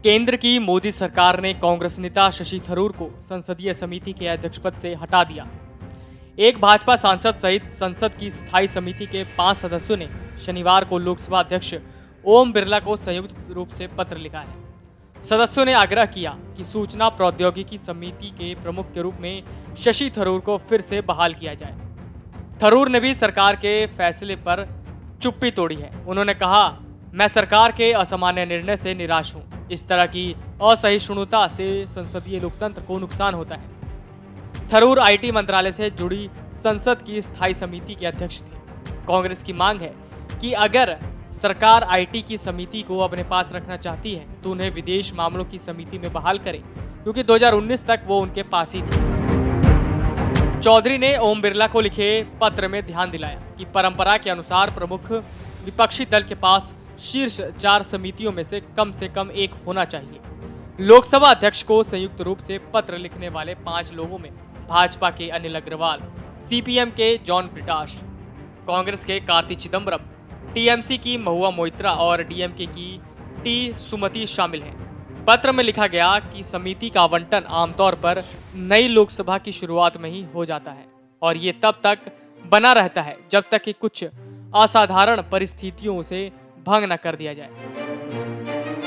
केंद्र की मोदी सरकार ने कांग्रेस नेता शशि थरूर को संसदीय समिति के अध्यक्ष पद से हटा दिया। एक भाजपा सांसद सहित संसद की स्थायी समिति के 5 सदस्यों ने शनिवार को लोकसभा अध्यक्ष ओम बिरला को संयुक्त रूप से पत्र लिखा है। सदस्यों ने आग्रह किया कि सूचना प्रौद्योगिकी समिति के प्रमुख के रूप में शशि थरूर को फिर से बहाल किया जाए। थरूर ने भी सरकार के फैसले पर चुप्पी तोड़ी है। उन्होंने कहा, मैं सरकार के असामान्य निर्णय से निराश हूं। इस तरह की असहिष्णुता से संसदीय लोकतंत्र को नुकसान होता है। थरूर आईटी मंत्रालय से जुड़ी संसद की स्थायी समिति के अध्यक्ष थे। कांग्रेस की मांग है कि अगर सरकार आईटी की समिति को अपने पास रखना चाहती है तो उन्हें विदेश मामलों की समिति में बहाल करे, क्योंकि 2019 तक वो उनके पास ही थी। चौधरी ने ओम बिरला को लिखे पत्र में ध्यान दिलाया कि परंपरा के अनुसार प्रमुख विपक्षी दल के पास शीर्ष 4 समितियों में से कम एक होना चाहिए। लोकसभा अध्यक्ष को संयुक्त रूप से पत्र लिखने वाले 5 लोगों में भाजपा के अनिल अग्रवाल, सीपीएम के जॉन ब्रिटास, कांग्रेस के कार्ति चिदम्बरम, टीएमसी की महुआ मोइत्रा और डीएमके की टी सुमति शामिल हैं। पत्र में लिखा गया कि समिति का आवंटन आमतौर पर नई लोकसभा की शुरुआत में ही हो जाता है और ये तब तक बना रहता है जब तक कि कुछ असाधारण परिस्थितियों से भंग न कर दिया जाए।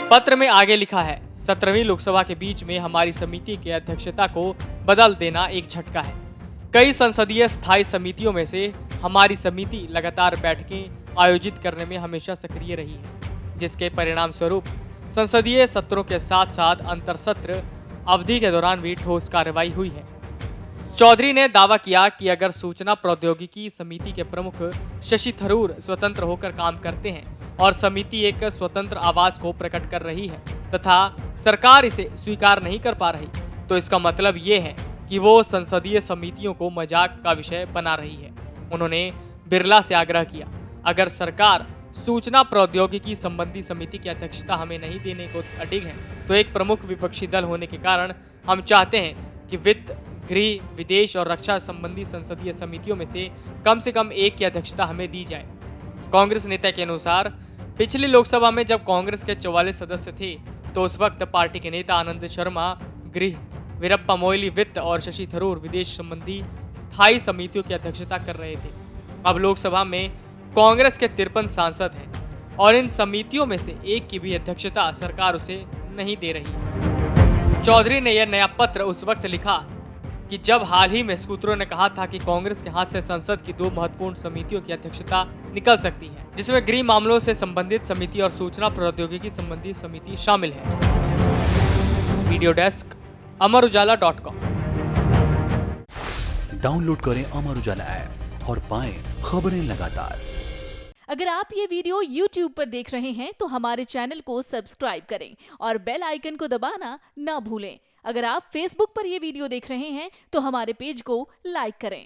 पत्र में आगे लिखा है, 17वीं लोकसभा के बीच में हमारी समिति के अध्यक्षता को बदल देना एक झटका है। कई संसदीय स्थायी समितियों में से हमारी समिति लगातार बैठकें आयोजित करने में हमेशा सक्रिय रही है, जिसके परिणाम स्वरूप संसदीय सत्रों के साथ साथ अंतर सत्र अवधि के दौरान भी ठोस कार्रवाई हुई है। चौधरी ने दावा किया कि अगर सूचना प्रौद्योगिकी समिति के प्रमुख शशि थरूर स्वतंत्र होकर काम करते हैं और समिति एक स्वतंत्र आवाज को प्रकट कर रही है तथा सरकार इसे स्वीकार नहीं कर पा रही, तो इसका मतलब ये है कि वो संसदीय समितियों को मजाक का विषय बना रही है। उन्होंने बिरला से आग्रह किया, अगर सरकार सूचना प्रौद्योगिकी संबंधी समिति की अध्यक्षता हमें नहीं देने को अडिग है तो एक प्रमुख विपक्षी दल होने के कारण हम चाहते हैं कि वित्त, गृह, विदेश और रक्षा संबंधी संसदीय समितियों में से कम एक की अध्यक्षता हमें दी जाए। कांग्रेस नेता के अनुसार पिछली लोकसभा में जब कांग्रेस के 44 सदस्य थे तो उस वक्त पार्टी के नेता आनंद शर्मा गृह, वीरप्पा मोइली वित्त और शशि थरूर विदेश संबंधी स्थायी समितियों की अध्यक्षता कर रहे थे। अब लोकसभा में कांग्रेस के 53 सांसद हैं और इन समितियों में से एक की भी अध्यक्षता सरकार उसे नहीं दे रही। चौधरी ने यह नया पत्र उस वक्त लिखा कि जब हाल ही में सूत्रों ने कहा था कि कांग्रेस के हाथ से संसद की 2 महत्वपूर्ण समितियों की अध्यक्षता निकल सकती है, जिसमें गृह मामलों से संबंधित समिति और सूचना प्रौद्योगिकी संबंधी समिति शामिल है। Video desk amarujala.com। डाउनलोड करें अमर उजाला ऐप और पाएं खबरें लगातार। अगर आप ये वीडियो YouTube पर देख रहे हैं तो हमारे चैनल को सब्सक्राइब करें और बेल आइकन को दबाना ना भूलें। अगर आप Facebook पर यह वीडियो देख रहे हैं तो हमारे पेज को लाइक करें।